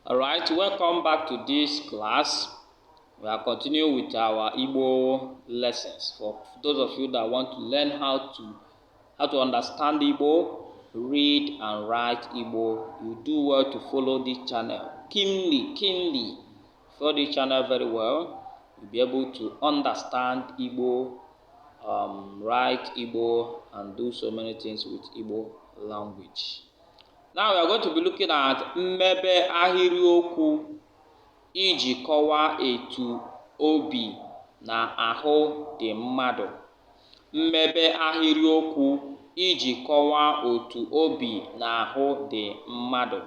Alright, welcome back to this class. We are continuing with our Igbo lessons. For those of you that want to learn how to understand Igbo, read and write Igbo, you do well to follow this channel. Keenly. Follow this channel very well. You'll be able to understand Igbo, write Igbo, and do so many things with Igbo language. Now we are going to be looking at mmebe ahịrịokwu iji kọwaa etu obi na ahụ dị mmadụ. Mmebe ahịrịokwu iji kọwaa otu obi na ahụ dị mmadụ.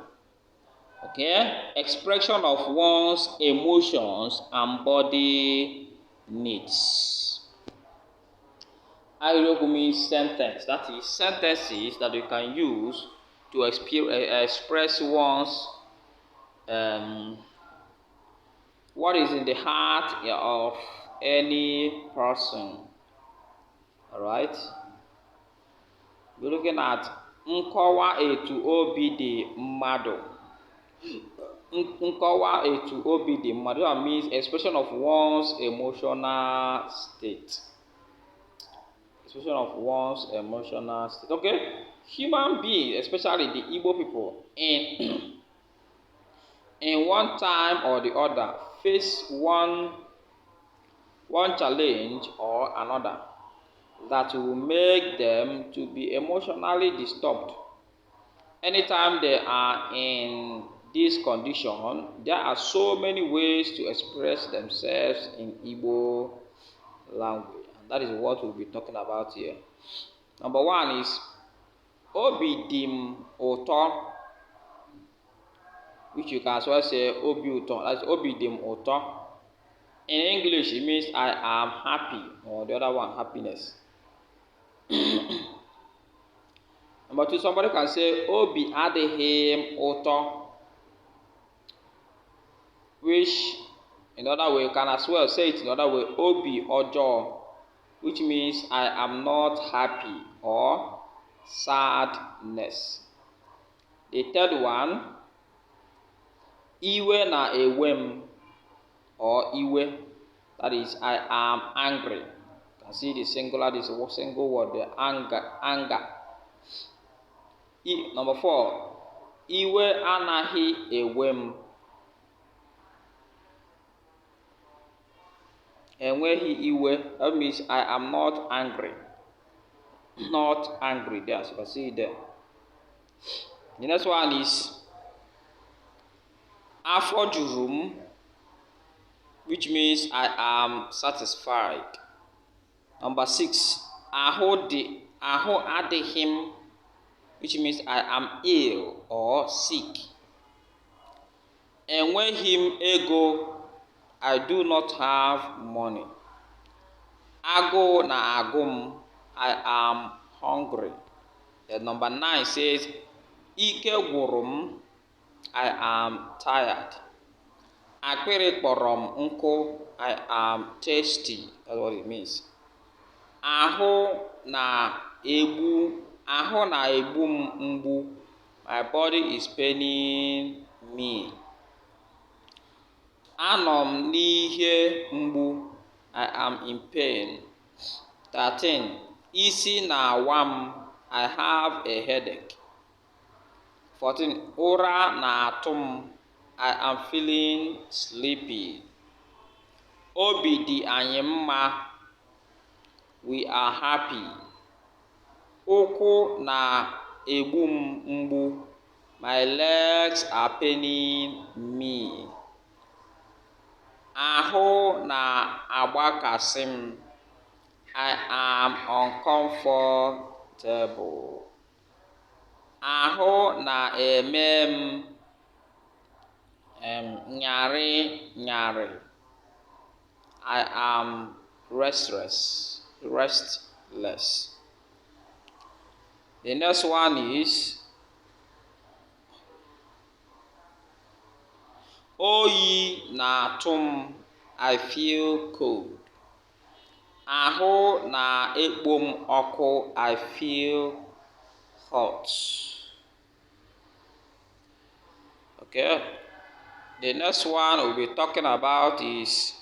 Okay? Expression of one's emotions and body needs. Ahịrịokwu means sentence. That is sentences that you can use to express one's what is in the heart of any person. Alright? We're looking at nkọwa etu obi dị mmadụ. Nkọwa etu obi dị mmadụ. That means expression of one's emotional state. Expression of one's emotional state. Okay? Human beings, especially the Igbo people, in one time or the other, face one challenge or another that will make them to be emotionally disturbed. Anytime they are in this condition, there are so many ways to express themselves in Igbo language. And that is what we'll be talking about here. Number one is Obi dim ụtọ, which you can as well say obi ụtọ. That's obi dim ụtọ. In English, it means I am happy, or the other one, happiness. Number two, somebody can say obi adịghị ụtọ, which in other way, you can as well say it in other way, obi ọjọọ, which means I am not happy or sadness. The third one, iwe na ewem, or iwe, that is I am angry. You can see the singular, this single word, the anger. Number four, iwe anaghị ewem, enweghị iwe, that means I am not angry. Not angry there, so you can see it there. The next one is afọ juru m, which means I am satisfied. Number six, ahụ adịghị m, which means I am ill or sick. Enweghị m ego, I do not have money. Agụụ na agụ m, I am hungry. And number 9 says, ike gwụrụ m, I am tired. Akpịrị kpọrọ m nkụ, I am thirsty. That's what it means. Ahụ na-egbu m mgbu, my body is paining me. Anọ m n'ihe mgbu, I am in pain. 13. Isi na-awa m, I have a headache. 14. Ụra na-atụ m, I am feeling sleepy. Obi dị anyị mma, we are happy. Ụkwụ na-egbu m mgbu, my legs are paining me. Ahụ na-agbakasị m, I am uncomfortable. Ahụ na-eme m nyarị. I am restless. The next one is oyi na-atụ m, I feel cold. Ahụ na-ekpo m ọkụ, I feel hot. Okay? The next one we'll be talking about is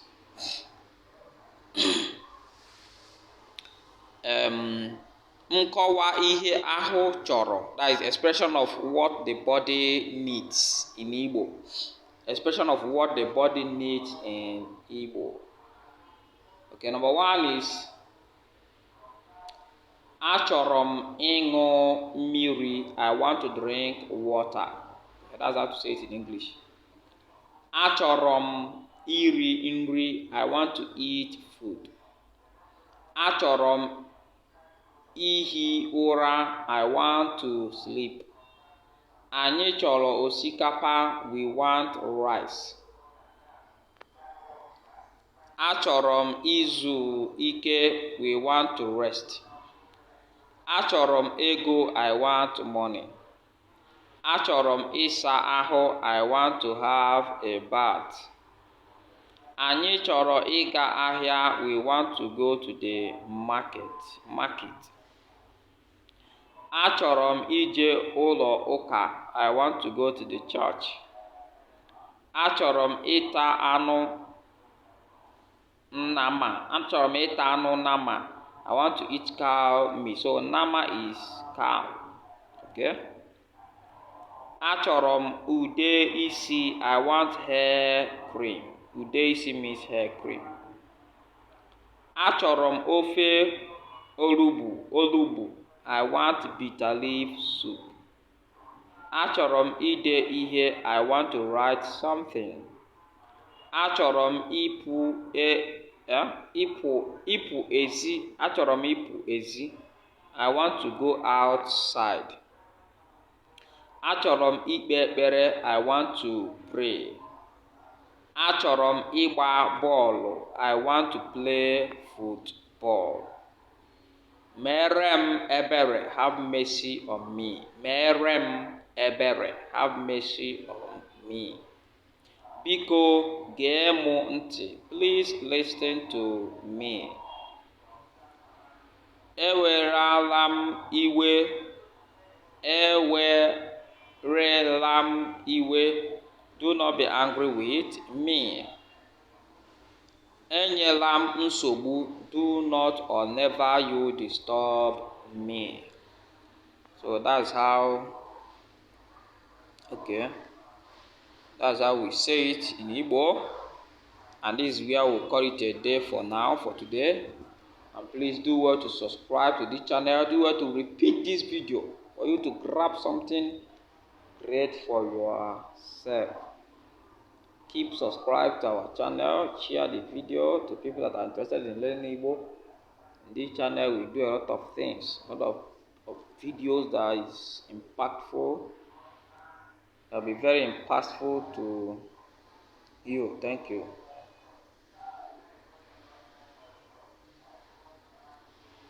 nkọwa ihe ahụ chọrọ. That is expression of what the body needs in Igbo. Expression of what the body needs in Igbo. Okay, number one is achọrọ m ịṅụ mmiri. I want to drink water. Okay, that's how to say it in English. Achọrọ m iri nri. I want to eat food. Achọrọ m ihi ụra. I want to sleep. Anyị chọrọ osikapa. We want rice. Achọrọ m izu ike. We want to rest. Achọrọ m ego. I want money. Achọrọ m ịsa ahụ. I want to have a bath. Anyị chọrọ ịga ahịa. We want to go to the market. Achọrọ m ije ụlọ ụka. I want to go to the church. Achọrọ m ịta anụ nnama. Achọrọ m ịta anụ nnama. I want to eat cow meat. So nama is cow. Okay. Achọrọ m ude isi. I want hair cream. Ude isi means hair cream. Achọrọ m ofe olugbu. I want bitter leaf soup. Achọrọ m ide ihe. I want to write something. Achọrọ m ịpụ ezi. Achọrọ m ịpụ ezi. I want to go outside. Achọrọ m ikpe ekpere. I want to pray. Achọrọ m ịgba bọọlụ. I want to play football. Mere m ebere. Have mercy on me. Mere m ebere. Have mercy on me. Biko gee m ntị. Please listen to me. Ewerela m iwe. Ewerela m iwe. Do not be angry with me. Enyela m nsogbu. Do not or never you disturb me. So that's how we say it in Igbo. And this is where we'll call it a day for now, for today. And please do well to subscribe to this channel. Do well to repeat this video for you to grab something great for yourself. Keep subscribed to our channel. Share the video to people that are interested in learning Igbo. In this channel, we do a lot of things, a lot of videos that is impactful. That will be very impactful to you. Thank you.